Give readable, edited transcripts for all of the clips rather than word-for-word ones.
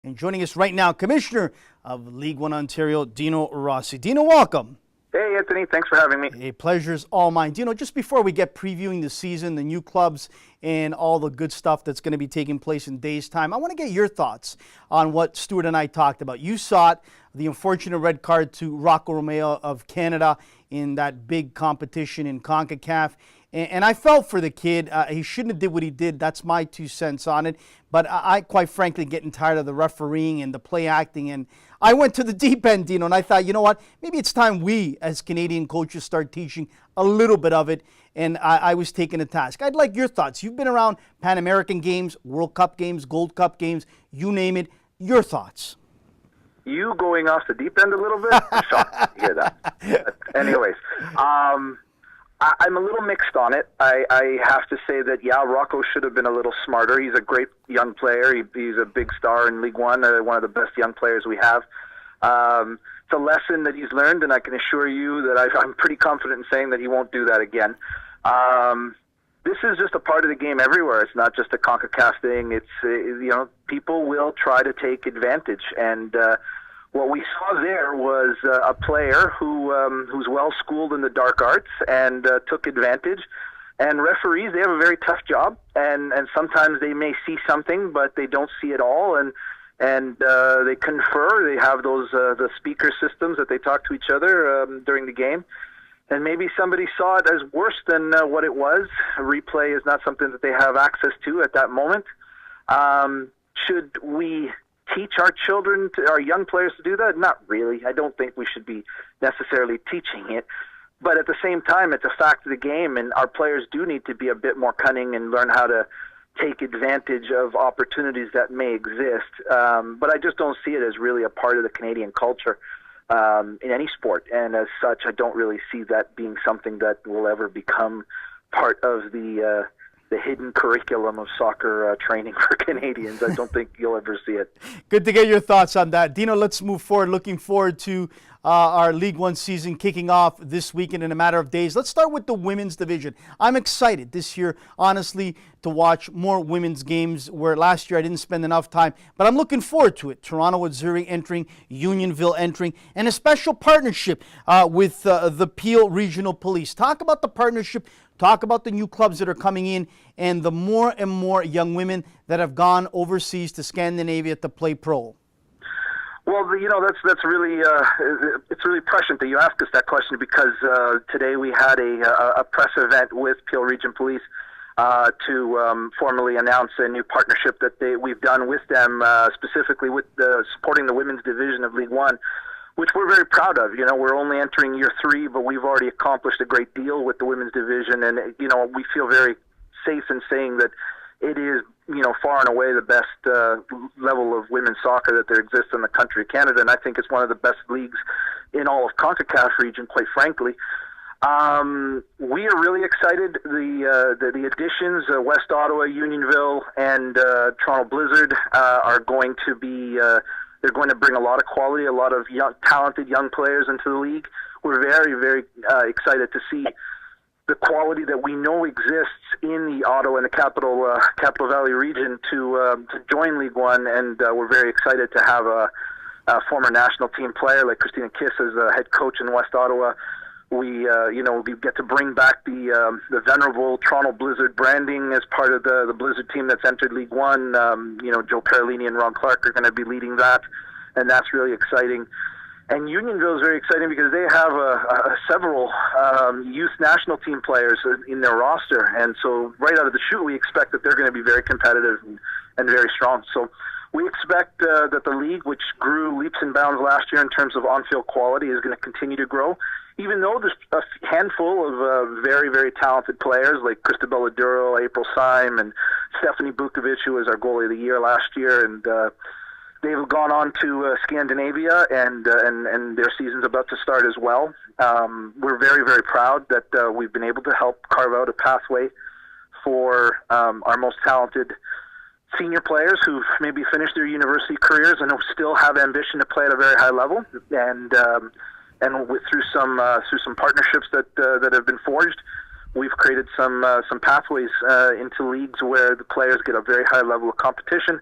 And joining us right now, Commissioner of League1 Ontario, Dino Rossi. Dino, welcome. Hey, Anthony. Thanks for having me. A pleasure's all mine. Dino, just before we get previewing the season, the new clubs, and all the good stuff that's going to be taking place in days' time, I want to get your thoughts on what Stuart and I talked about. You saw it, the unfortunate red card to Rocco Romeo of Canada in that big competition in CONCACAF. And I felt for the kid. He shouldn't have did what he did. That's my 2 cents on it. But I quite frankly, getting tired of the refereeing and the play acting. And I went to the deep end, Dino, and I thought, you know what? Maybe it's time we, as Canadian coaches, start teaching a little bit of it. And I was taken to task. I'd like your thoughts. You've been around Pan American games, World Cup games, Gold Cup games, you name it. Your thoughts. You going off the deep end a little bit? I'm shocked to hear that. But anyways, I'm a little mixed on it. I have to say that, yeah, Rocco should have been a little smarter. He's a great young player. He's a big star in League One, one of the best young players we have. It's a lesson that he's learned, and I can assure you that I'm pretty confident in saying that he won't do that again. This is just a part of the game everywhere. It's not just a CONCACAF thing. It's, people will try to take advantage. And what we saw there was a player who's well schooled in the dark arts and took advantage. And referees, they have a very tough job, and sometimes they may see something, but they don't see it all, and they confer. They have those the speaker systems that they talk to each other during the game. And maybe somebody saw it as worse than what it was. A replay is not something that they have access to at that moment. Should we teach our children, our young players to do that? Not really. I don't think we should be necessarily teaching it. But at the same time, it's a fact of the game, and our players do need to be a bit more cunning and learn how to take advantage of opportunities that may exist. But I just don't see it as really a part of the Canadian culture in any sport. And as such, I don't really see that being something that will ever become part of the hidden curriculum of soccer training for Canadians. I don't think you'll ever see it. Good to get your thoughts on that. Dino, let's move forward. Looking forward to our League One season kicking off this weekend in a matter of days. Let's start with the women's division. I'm excited this year, honestly, to watch more women's games where last year I didn't spend enough time. But I'm looking forward to it. Toronto with Zurich entering, Unionville entering, and a special partnership with the Peel Regional Police. Talk about the partnership. Talk about the new clubs that are coming in and the more and more young women that have gone overseas to Scandinavia to play pro. Well, that's really it's really prescient that you ask us that question, because today we had a press event with Peel Region Police to formally announce a new partnership that we've done with them, specifically with supporting the women's division of League One, which we're very proud of. We're only entering year 3, but we've already accomplished a great deal with the women's division, and we feel very safe in saying that it is, far and away the best level of women's soccer that there exists in the country of Canada, and I think it's one of the best leagues in all of CONCACAF region, quite frankly. We are really excited. The additions, West Ottawa, Unionville, and Toronto Blizzard are going to be. They're going to bring a lot of quality, a lot of talented young players into the league. We're very, very excited to see the quality that we know exists in the Ottawa and the Capital Valley region to join League One, and we're very excited to have a former national team player like Christina Kiss as a head coach in West Ottawa. We get to bring back the venerable Toronto Blizzard branding as part of the Blizzard team that's entered League One. Joe Parolini and Ron Clark are going to be leading that, and that's really exciting. And Unionville is very exciting because they have several youth national team players in their roster, and so right out of the chute, we expect that they're going to be very competitive and very strong. So we expect that the league, which grew leaps and bounds last year in terms of on-field quality, is going to continue to grow, even though there's a handful of very, very talented players like Christabella Duro, April Syme, and Stephanie Bukovic, who was our goalie of the year last year, and they've gone on to Scandinavia, and their season's about to start as well. We're very, very proud that we've been able to help carve out a pathway for our most talented senior players who've maybe finished their university careers and who still have ambition to play at a very high level, and through some partnerships that have been forged, we've created some pathways into leagues where the players get a very high level of competition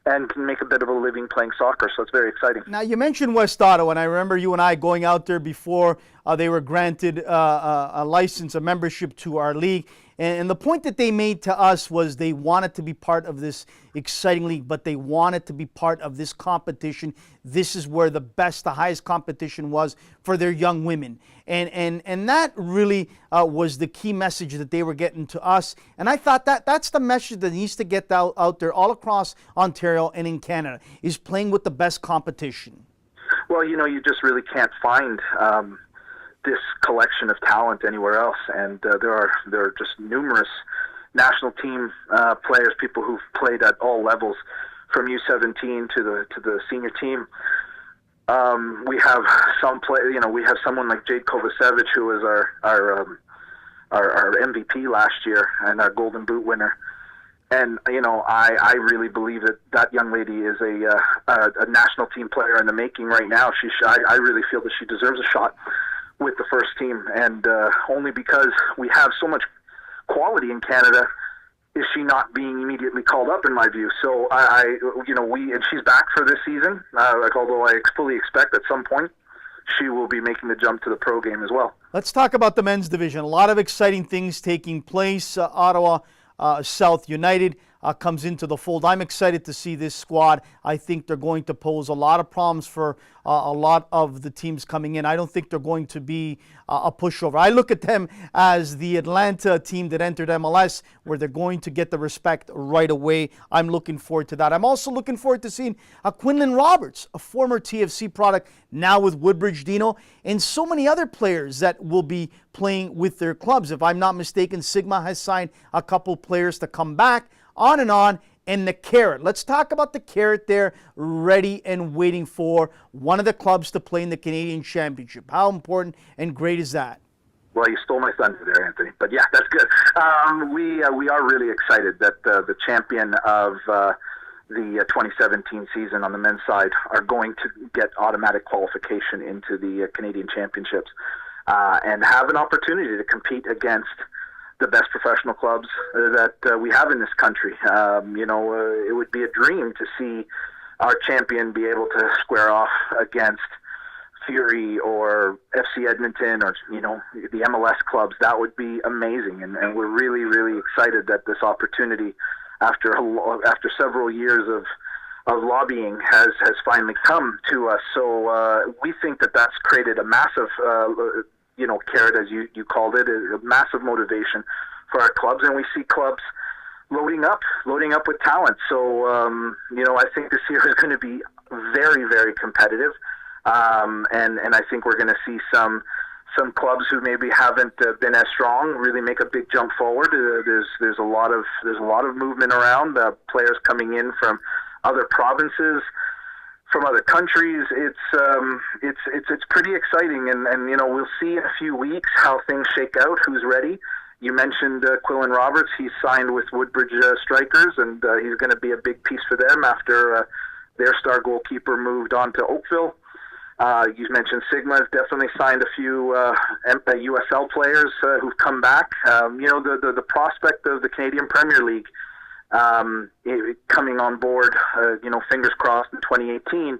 and can make a bit of a living playing soccer. So it's very exciting. Now, you mentioned West Ottawa, and I remember you and I going out there before they were granted a license, a membership to our league. And the point that they made to us was they wanted to be part of this exciting league, but they wanted to be part of this competition. This is where the best, the highest competition was for their young women. And that really was the key message that they were getting to us. And I thought that's the message that needs to get out there all across Ontario and in Canada, is playing with the best competition. Well, you just really can't find this collection of talent anywhere else, and there are just numerous national team players, people who've played at all levels, from U17 to the senior team. We have we have someone like Jade Kovacevic, who was our MVP last year and our Golden Boot winner. And I really believe that young lady is a national team player in the making right now. I really feel that she deserves a shot with the first team, and only because we have so much quality in Canada is she not being immediately called up, in my view. So and she's back for this season. Although I fully expect at some point she will be making the jump to the pro game as well. Let's talk about the men's division. A lot of exciting things taking place. Ottawa South United comes into the fold. I'm excited to see this squad. I think they're going to pose a lot of problems for a lot of the teams coming in. I don't think they're going to be a pushover. I look at them as the Atlanta team that entered MLS, where they're going to get the respect right away. I'm looking forward to that. I'm also looking forward to seeing Quinlan Roberts, a former TFC product, now with Woodbridge, Dino, and so many other players that will be playing with their clubs. If I'm not mistaken, Sigma has signed a couple players to come back, on and on. And the carrot. Let's talk about the carrot there, ready and waiting for one of the clubs to play in the Canadian Championship. How important and great is that? Well, you stole my thunder there, Anthony. But yeah, that's good. We are really excited that the champion of the 2017 season on the men's side are going to get automatic qualification into the Canadian Championships and have an opportunity to compete against the best professional clubs that we have in this country. It would be a dream to see our champion be able to square off against Fury or FC Edmonton or, the MLS clubs. That would be amazing. And we're really, really excited that this opportunity, after several years of lobbying, has finally come to us. So we think that that's created a massive carrot, as you called it, a massive motivation for our clubs, and we see clubs loading up with talent. So, I think this year is going to be very, very competitive, and I think we're going to see some clubs who maybe haven't been as strong really make a big jump forward. There's a lot of movement around, players coming in from other provinces, from other countries. It's pretty exciting, and we'll see in a few weeks how things shake out, who's ready. You mentioned Quillen Roberts. He's signed with Woodbridge Strikers, and he's going to be a big piece for them after their star goalkeeper moved on to Oakville. You mentioned Sigma has definitely signed a few USL players who've come back. The prospect of the Canadian Premier League coming on board, fingers crossed, in 2018,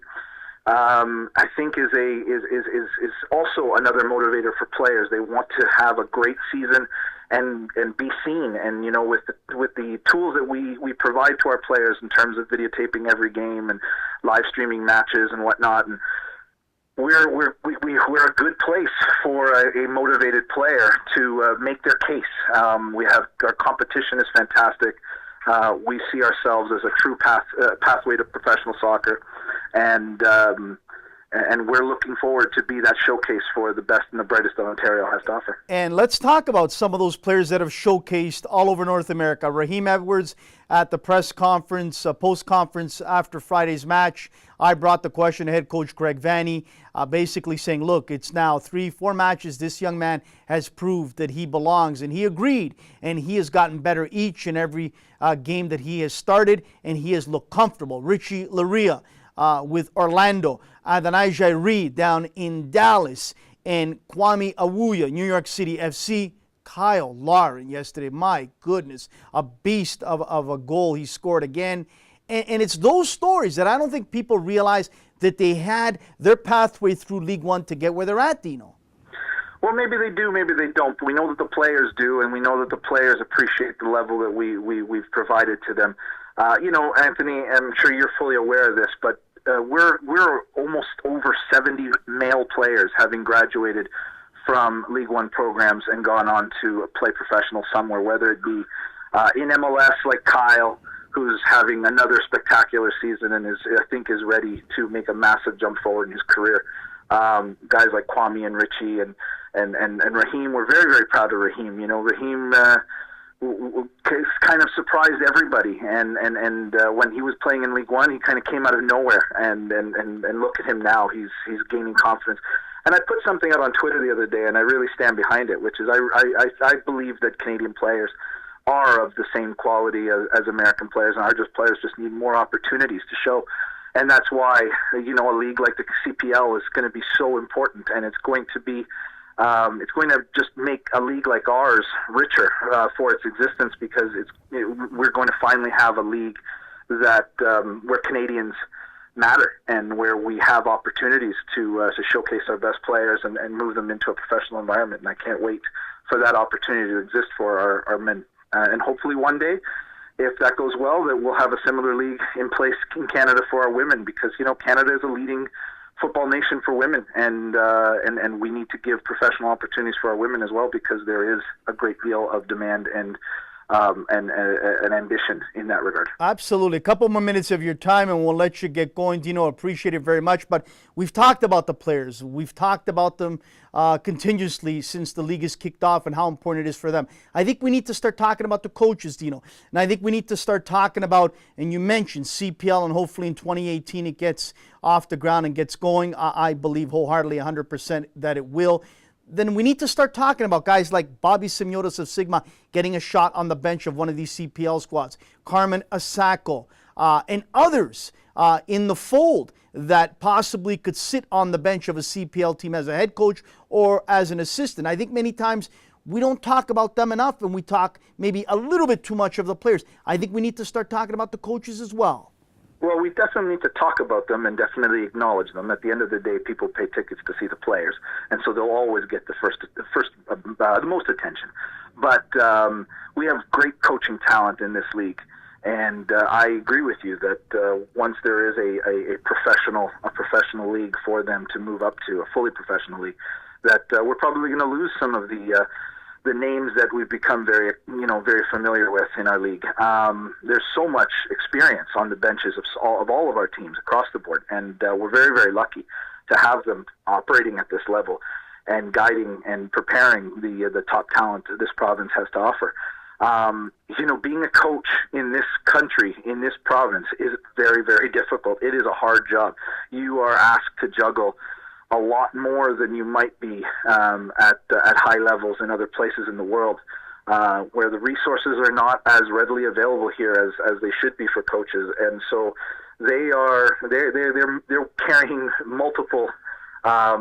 I think is also another motivator for players. They want to have a great season and be seen. And with the tools that we provide to our players in terms of videotaping every game and live streaming matches and whatnot, and we're a good place for a motivated player to make their case. Our competition is fantastic. We see ourselves as a true pathway to professional soccer, and we're looking forward to be that showcase for the best and the brightest that Ontario has to offer. And let's talk about some of those players that have showcased all over North America. Raheem Edwards at the press conference, post-conference after Friday's match, I brought the question to head coach Greg Vanney, basically saying, look, it's now 3-4 matches. This young man has proved that he belongs, and he agreed, and he has gotten better each and every game that he has started, and he has looked comfortable. Richie Laria with Orlando, Adonijah Reed down in Dallas, and Kwame Awuya, New York City FC. Kyle Lauren yesterday, my goodness, a beast of a goal he scored again. And it's those stories that I don't think people realize that they had their pathway through League One to get where they're at, Dino. Well, maybe they do, maybe they don't. We know that the players do, and we know that the players appreciate the level that we've provided to them. Anthony, I'm sure you're fully aware of this, but we're almost over 70 male players having graduated from League One programs and gone on to play professional somewhere, whether it be in MLS like Kyle, who's having another spectacular season and I think is ready to make a massive jump forward in his career. Guys like Kwame and Richie and Raheem. We're very, very proud of Raheem. Raheem kind of surprised everybody, and when he was playing in League One, he kind of came out of nowhere, and look at him now. He's gaining confidence. And I put something out on Twitter the other day, and I really stand behind it, which is I believe that Canadian players are of the same quality as American players, and our players just need more opportunities to show. And that's why, a league like the CPL is going to be so important, and it's going to be, it's going to just make a league like ours richer for its existence, because we're going to finally have a league that where Canadians matter and where we have opportunities to showcase our best players and move them into a professional environment. And I can't wait for that opportunity to exist for our men. And hopefully one day, if that goes well, that we'll have a similar league in place in Canada for our women, because Canada is a leading football nation for women, and we need to give professional opportunities for our women as well, because there is a great deal of demand and ambition in that regard. Absolutely. A couple more minutes of your time and we'll let you get going, Dino. Appreciate it very much. But we've talked about the players. We've talked about them continuously since the league has kicked off and how important it is for them. I think we need to start talking about the coaches, Dino. And I think we need to start talking about, and you mentioned CPL, and hopefully in 2018 it gets off the ground and gets going. I believe wholeheartedly 100% that it will. Then we need to start talking about guys like Bobby Semiotis of Sigma getting a shot on the bench of one of these CPL squads, Carmen Asako, and others in the fold that possibly could sit on the bench of a CPL team as a head coach or as an assistant. I think many times we don't talk about them enough, and we talk maybe a little bit too much of the players. I think we need to start talking about the coaches as well. Well, we definitely need to talk about them and definitely acknowledge them. At the end of the day, people pay tickets to see the players, and so they'll always get the most attention. But we have great coaching talent in this league, and I agree with you that once there is a professional league for them to move up to, a fully professional league, that we're probably going to lose some of the names that we've become very familiar with in our league. There's so much experience on the benches of all of our teams across the board, and we're very, very lucky to have them operating at this level and guiding and preparing the top talent this province has to offer. Being a coach in this country, in this province, is very, very difficult. It is a hard job. You are asked to juggle a lot more than you might be at high levels in other places in the world, where the resources are not as readily available here as they should be for coaches, and so they're carrying multiple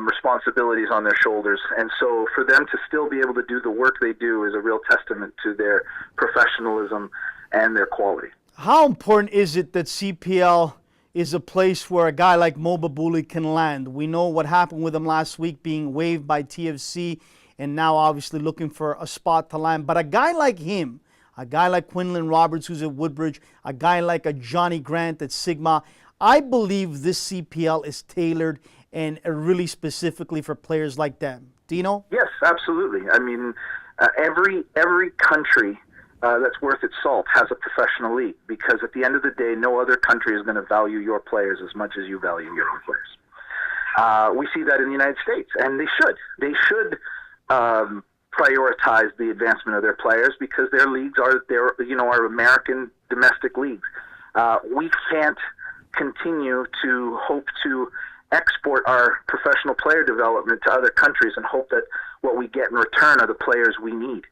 responsibilities on their shoulders, and so for them to still be able to do the work they do is a real testament to their professionalism and their quality. How important is it that CPL is a place where a guy like Mo Babuli can land? We know what happened with him last week, being waived by TFC, and now obviously looking for a spot to land. But a guy like him, a guy like Quinlan Roberts who's at Woodbridge, a guy like a Johnny Grant at Sigma, I believe this CPL is tailored and really specifically for players like them. Dino? Yes, absolutely. I mean, every country that's worth its salt has a professional league, because at the end of the day, no other country is going to value your players as much as you value your own players. We see that in the United States, and they should. They should prioritize the advancement of their players, because their leagues are American domestic leagues. We can't continue to hope to export our professional player development to other countries and hope that what we get in return are the players we need.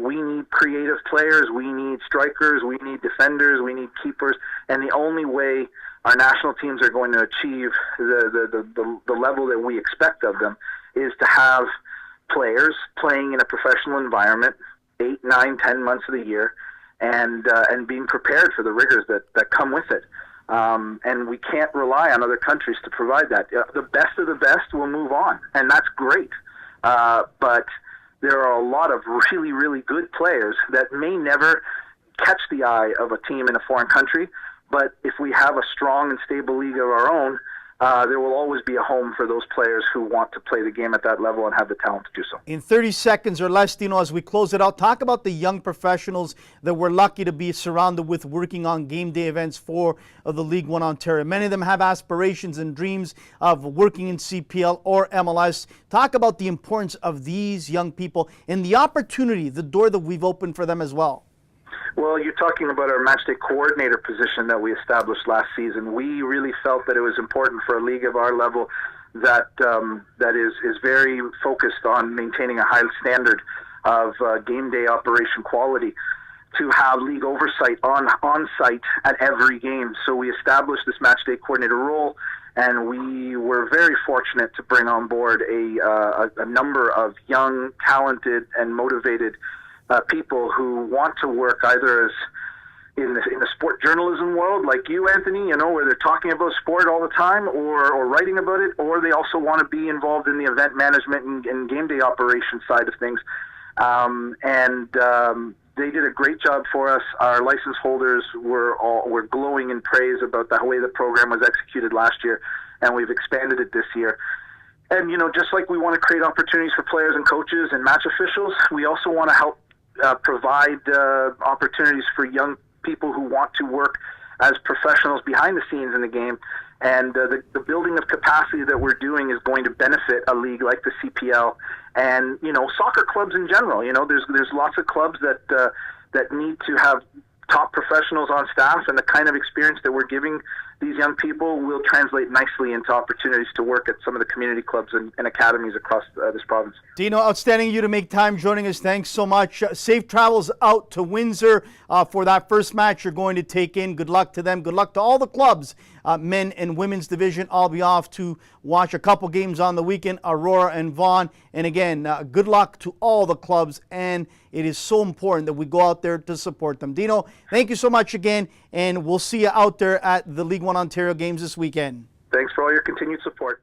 We need creative players, we need strikers, we need defenders, we need keepers, and the only way our national teams are going to achieve the level that we expect of them is to have players playing in a professional environment 8, 9, 10 months of the year, and being prepared for the rigors that come with it. And we can't rely on other countries to provide that. The best of the best will move on, and that's great. But there are a lot of really, really good players that may never catch the eye of a team in a foreign country. But if we have a strong and stable league of our own, there will always be a home for those players who want to play the game at that level and have the talent to do so. In 30 seconds or less, Dino, as we close it out, talk about the young professionals that we're lucky to be surrounded with working on game day events for the League1 Ontario. Many of them have aspirations and dreams of working in CPL or MLS. Talk about the importance of these young people and the opportunity, the door that we've opened for them as well. Well, you're talking about our matchday coordinator position that we established last season. We really felt that it was important for a league of our level that is very focused on maintaining a high standard of game day operation quality to have league oversight on site at every game. So we established this matchday coordinator role, and we were very fortunate to bring on board a number of young, talented, and motivated people who want to work either as in the sport journalism world, like you, Anthony, where they're talking about sport all the time or writing about it, or they also want to be involved in the event management and game day operation side of things. They did a great job for us. Our license holders were glowing in praise about the way the program was executed last year, and we've expanded it this year. And, just like we want to create opportunities for players and coaches and match officials, we also want to help provide opportunities for young people who want to work as professionals behind the scenes in the game. And the building of capacity that we're doing is going to benefit a league like the CPL and, soccer clubs in general. There's lots of clubs that need to have top professionals on staff, and the kind of experience that we're giving these young people will translate nicely into opportunities to work at some of the community clubs and academies across this province. Dino, outstanding you to make time joining us. Thanks so much. Safe travels out to Windsor for that first match you're going to take in. Good luck to them. Good luck to all the clubs, men and women's division. I'll be off to watch a couple games on the weekend, Aurora and Vaughan. And again, good luck to all the clubs, and it is so important that we go out there to support them. Dino, thank you so much again, and we'll see you out there at the League1 Ontario games this weekend. Thanks for all your continued support.